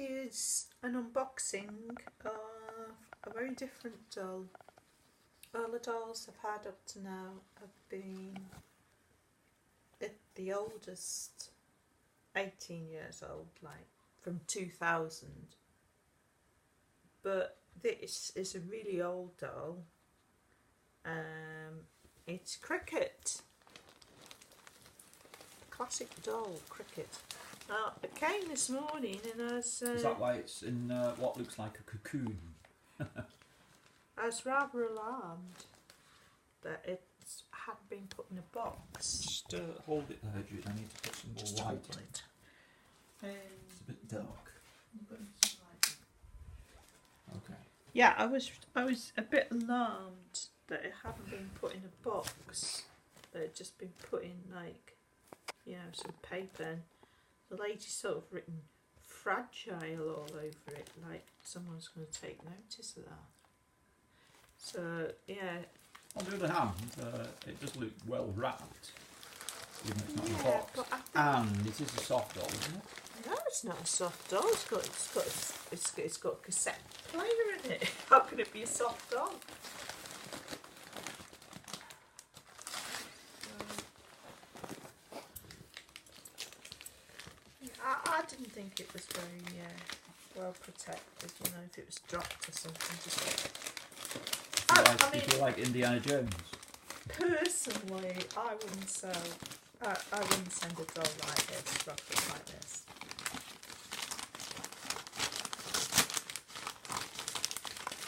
is an unboxing of a very different doll. All the dolls I've had up to now have been at the oldest 18 years old, like from 2000. But this is a really old doll. It's Cricket. Classic doll, Cricket. Now, it came this morning and I was... is that why it's in what looks like a cocoon? I was rather alarmed that it hadn't been put in a box. Just hold it there, Jude. I need to put some more light on it. It's a bit dark. Okay. Yeah, I was a bit alarmed that it hadn't been put in a box. That it had just been put in, like, you know, some paper. And the lady's sort of written fragile all over it, like someone's going to take notice of that. So, yeah. On the other hand, it does look well wrapped, even though it's not in a box. And it is a soft doll, isn't it? No, it's not a soft doll. It's got a cassette player in it. How can it be a soft doll? I didn't think it was very well protected. You know, if it was dropped or something, just. If you like Indiana Jones. Personally, I wouldn't sell. I wouldn't send a doll like this, roughly like this.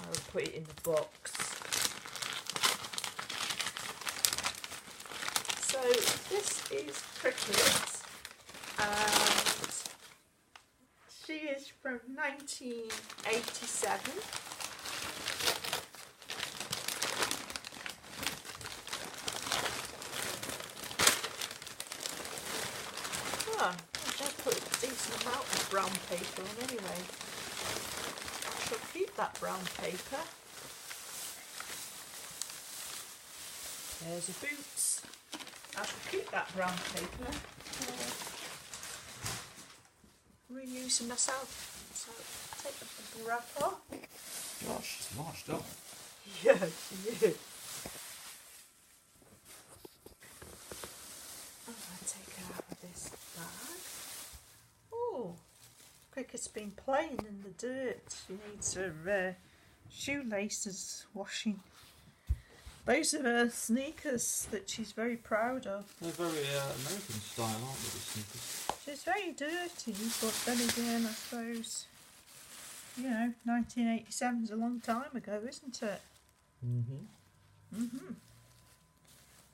I would put it in the box. So this is Cricket, and she is from 1987. I put a decent amount of brown paper on anyway. I shall keep that brown paper. There's the boots. I shall keep that brown paper. Reuse them myself. So take the wrap off. Gosh, it's a large doll. Yeah, she is. Cricket's been playing in the dirt. She needs her shoelaces washing. Those are her sneakers that she's very proud of. They're very American style, aren't they, the sneakers? She's very dirty, but then again, I suppose, you know, 1987 is a long time ago, isn't it?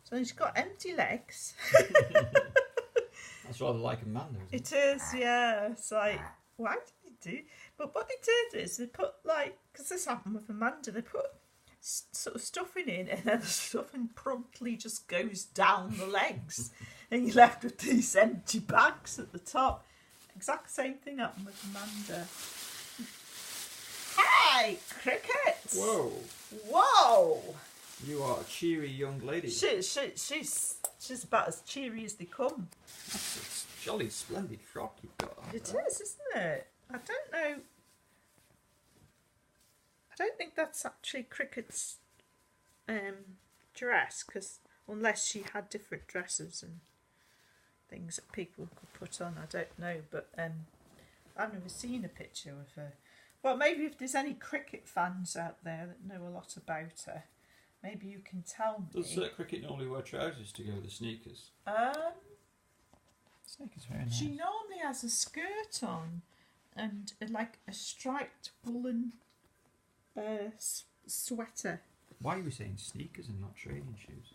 So she's got empty legs. That's rather like Amanda, isn't it? It is, yeah. It's like, why did they do? But what they did is they put, like, because this happened with Amanda, they put sort of stuffing in, and then the stuffing promptly just goes down the legs, and you're left with these empty bags at the top. Exact same thing happened with Amanda. Hey, Cricket! Whoa! Whoa! You are a cheery young lady. She's about as cheery as they come. That's a jolly splendid frock you've got on. It is, isn't it? I don't know. I don't think that's actually Cricket's dress, because unless she had different dresses and things that people could put on, I don't know. But I've never seen a picture of her. Well, maybe if there's any Cricket fans out there that know a lot about her, maybe you can tell me. Does Cricket normally wear trousers to go with the sneakers? Sneakers very nice. She normally has a skirt on and like a striped woolen sweater. Why are you saying sneakers and not training shoes?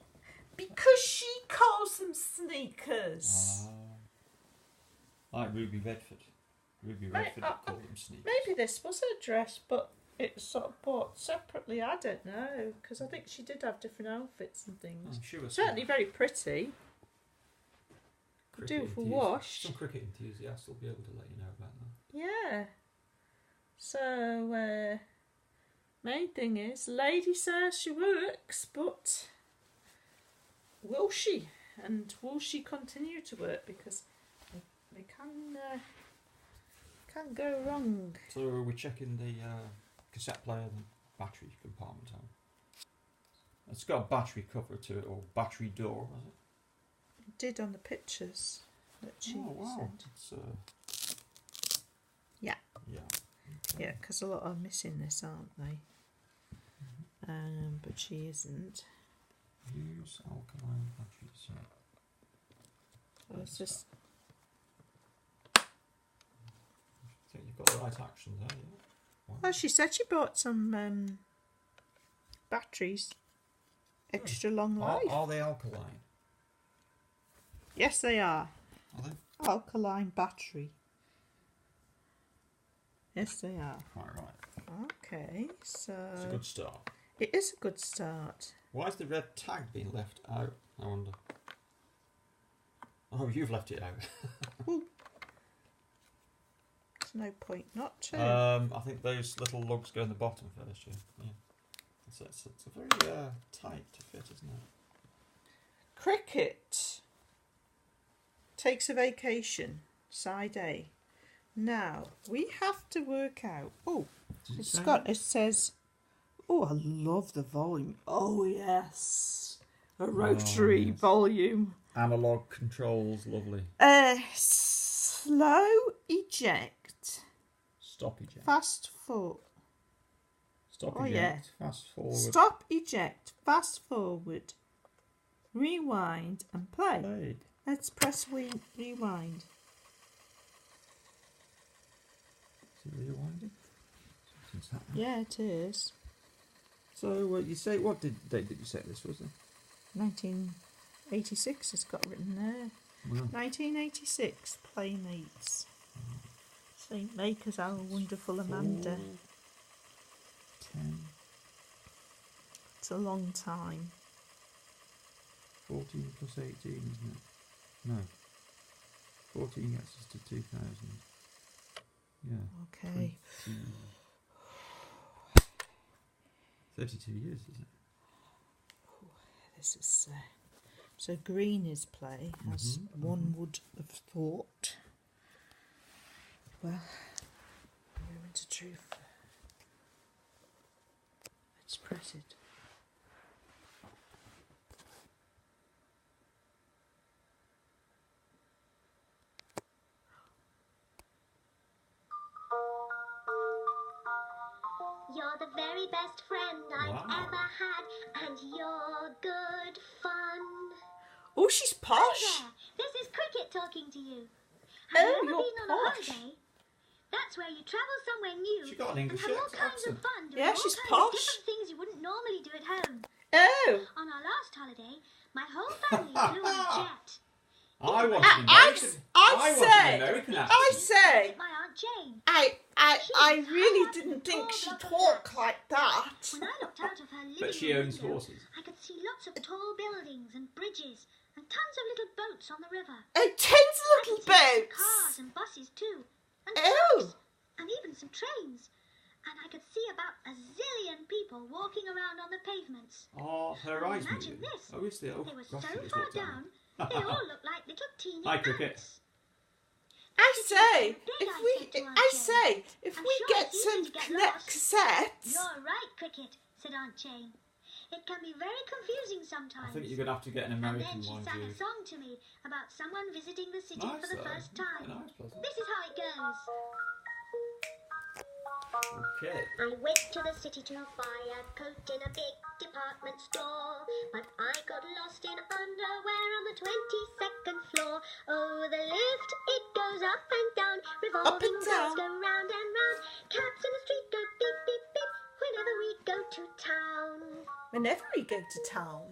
Because she calls them sneakers. Like Ruby Redford. Ruby Redford would call them sneakers. Maybe this was her dress, but it was sort of bought separately. I don't know, because I think she did have different outfits and things. I'm sure certainly very pretty. Could do for wash. Some cricket enthusiasts will be able to let you know about that. Yeah. So, main thing is, lady says she works, but will she? And will she continue to work? Because they can can't go wrong. So we're checking the cassette player and battery compartment out. It's got a battery cover to it, or battery door, has it? It did on the pictures that she sent. It's, Yeah. Yeah. Okay. Yeah, because a lot are missing this, aren't they? But she isn't. Use alkaline batteries. Yeah. Well, it's just... I think you've got the right action there, yeah. Wow. Well, she said she bought some batteries. Extra long life. Are they alkaline? Yes, they are. Are they? Alkaline battery. Yes, they are. Right. Okay, so... It's a good start. It is a good start. Why has the red tag been left out, I wonder? Oh, you've left it out. There's no point not to. I think those little lugs go in the bottom first, yeah. It's a very tight to fit, isn't it? Cricket takes a vacation, side A. Now, we have to work out... Oh, it says... Oh, I love the volume. Oh, yes. A rotary volume. Analog controls, lovely. Slow eject. Stop eject. Fast forward. Stop Oh, eject. yeah. Fast forward. Stop eject. Fast forward. Rewind and play. Played. Let's press rewind. Is it rewinding? Something's happening. Yeah, it is. So, you say, what date did you say this was then? 1986 it's got written there. Well, 1986, Playmates. St. Makers, our wonderful Amanda. 10, It's a long time. 14 plus 18, isn't it? No. 14 gets us to 2000. Yeah. Okay. 32 years, isn't it? This is so green is play, as one would have thought. Well, moment of truth. Let's press it. You're the very best friend I've ever had, and you're good fun. Oh, she's posh. Hi there, this is Cricket talking to you. Have you ever been on a holiday? That's where you travel somewhere new She got an and English have all kinds accent. of fun doing Yeah, all she's kinds posh. of different things you wouldn't normally do at home. Oh. On our last holiday, my whole family flew on a jet. I want an American. I say, My Aunt Jane. I really didn't think she'd talk like that. When I looked out of her living But she room owns window, horses. I could see lots of tall buildings and bridges and tons of little boats on the river. Oh, tons of I little could see some boats. cars and buses too, and Oh. trucks, and even some trains. And I could see about a zillion people walking around on the pavements. Oh, her eyes Imagine moving. this. Oh, is there? Oh, They were gosh, so it is far looked down. down, they all looked like little teeny Hi, Cricket. ants. I say, Big, if I'm we sure get it's easy some to get connect lost. sets. You're right, Cricket, said Aunt Jane. It can be very confusing I sometimes. think you're going to have to get an And American then she one, sang you. a song to me about someone visiting the city Nice, for the though. first time. Nice, pleasant. This is how it goes. Okay. I went to the city to buy a coat in a big department store, but I got lost in underwear on the 22nd floor. Oh, the lift, it goes up and down, revolving doors go round and round. Cabs in the street go beep, beep, beep, whenever we go to town. Whenever we go to town,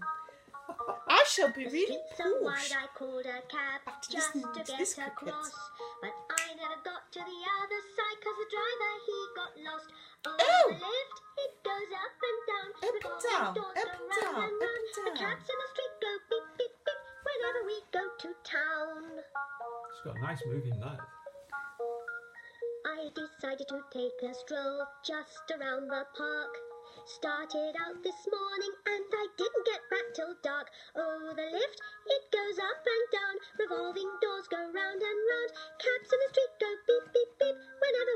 I shall be The really streets so wide posh. I called a cab After just listening to to get this Cricket. across. But I never got to the other side cause the driver, he got lost. Oh, Oh. the lift, it goes up and down. Up and revolving down, doors up go and round down, and up round. and The down. cabs in the street go beep, beep, beep whenever we go to town. She's got a nice moving mouth. I decided to take a stroll just around the park. Started out this morning and I didn't get back till dark. Oh, the lift, it goes up and down. Revolving doors go round and round. Cabs in the street go beep, beep, beep whenever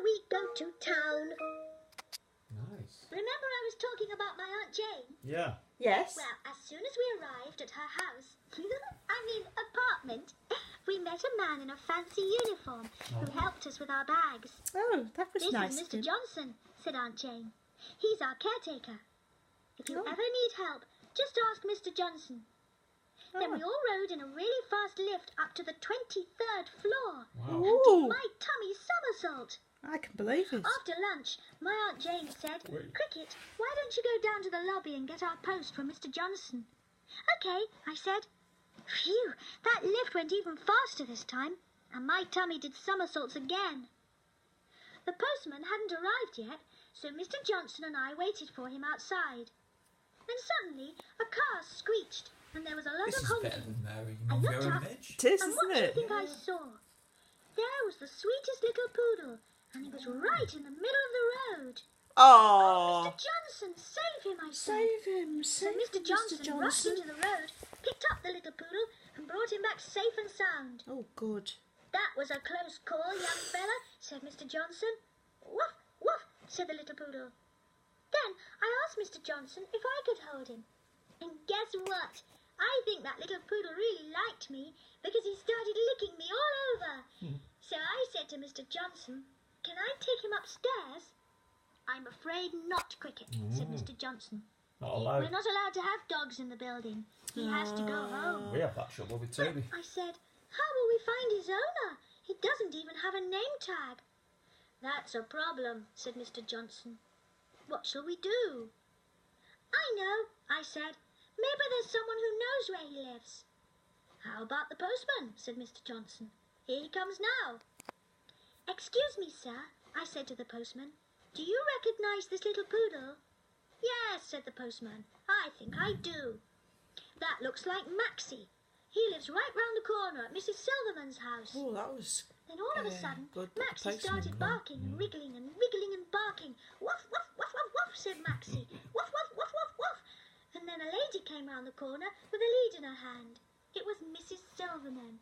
Yeah. Yes. Well, as soon as we arrived at her house, apartment, we met a man in a fancy uniform who helped us with our bags. Oh, that was This nice. is of Mr. him. Johnson, said Aunt Jane. He's our caretaker. If you Oh. ever need help, just ask Mr. Johnson. Then we Oh. all rode in a really fast lift up to the 23rd floor Wow. and Ooh. did my tummy somersault. I can believe it. After lunch, my Aunt Jane said, Wait. Cricket, why don't you go down to the lobby and get our post from Mr. Johnson? OK, I said. Phew, that lift went even faster this time, and my tummy did somersaults again. The postman hadn't arrived yet, so Mr. Johnson and I waited for him outside. Then suddenly a car screeched, and there was a lot This of is honking. better than marrying I on looked your own up. edge. It is, And isn't what do you it? think I saw? There was the sweetest little poodle, and he was right in the middle of the road. Oh. Mr. Johnson, save him, I said. Save him. So Save Mr. him, Johnson rushed into the road, picked up the little poodle, and brought him back safe and sound. Oh, good. That was a close call, young fella, said Mr. Johnson. Woof, woof, said the little poodle. Then I asked Mr. Johnson if I could hold him. And guess what? I think that little poodle really liked me because he started licking me all over. So I said to Mr. Johnson, can I take him upstairs? I'm afraid not, Cricket, said Mr. Johnson. Not allowed. We're not allowed to have dogs in the building. He has to go home. We have that trouble with Toby. I said, how will we find his owner? He doesn't even have a name tag. That's a problem, said Mr. Johnson. What shall we do? I know, I said. Maybe there's someone who knows where he lives. How about the postman, said Mr. Johnson. Here he comes now. Excuse me, sir, I said to the postman. Do you recognise this little poodle? Yes, said the postman. I think I do. That looks like Maxie. He lives right round the corner at Mrs. Silverman's house. Oh, that was Then all of a sudden, good. Maxie Postman, started yeah. barking and wriggling and wiggling and barking. Woof, woof, woof, woof, woof, said Maxie. Woof, woof, woof, woof, woof. And then a lady came round the corner with a lead in her hand. It was Mrs. Silverman.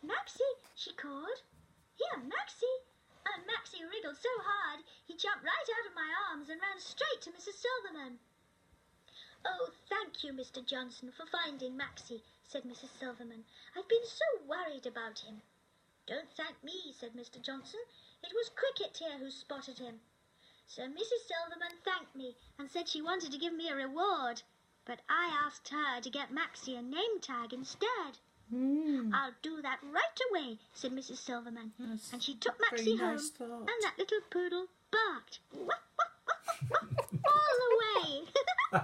Maxie, she called. Here, Maxie. And Maxie wriggled so hard, he jumped right out of my arms and ran straight to Mrs. Silverman. Oh, thank you, Mr. Johnson, for finding Maxie, said Mrs. Silverman. I've been so worried about him. Don't thank me, said Mr. Johnson. It was Cricket here who spotted him. So Mrs. Silverman thanked me and said she wanted to give me a reward. But I asked her to get Maxie a name tag instead. I'll do that right away, said Mrs. Silverman. That's And she took very Maxie home, nice thought. and that little poodle barked. Woof, woof, woof, woof, woof, all the way.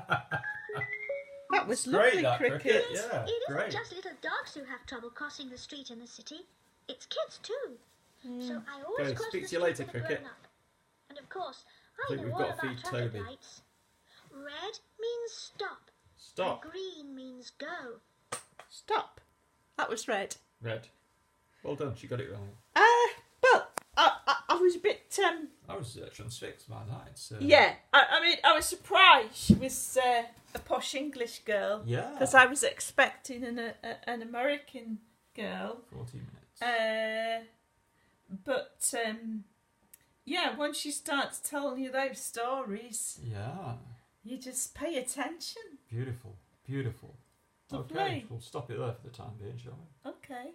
That was Great, lovely, that Cricket. Cricket. Yeah, It isn't great. just little dogs who have trouble crossing the street in the city. It's kids too. So I always Okay, cross speak the to you street later, with a Cricket. grown-up. And of course, I think know we've all got to about feed traffic Toby. lights. Red means stop. Stop. And green means go. Stop. That was red. Red. Well done, she got it right. But I was a bit I was transfixed by that. It's, yeah. I mean, I was surprised she was a posh English girl. Yeah. Because I was expecting an American girl. 40 minutes. But yeah, once she starts telling you those stories, Yeah. you just pay attention. Beautiful. Beautiful. Lovely. Okay, we'll stop it there for the time being, shall we? Okay.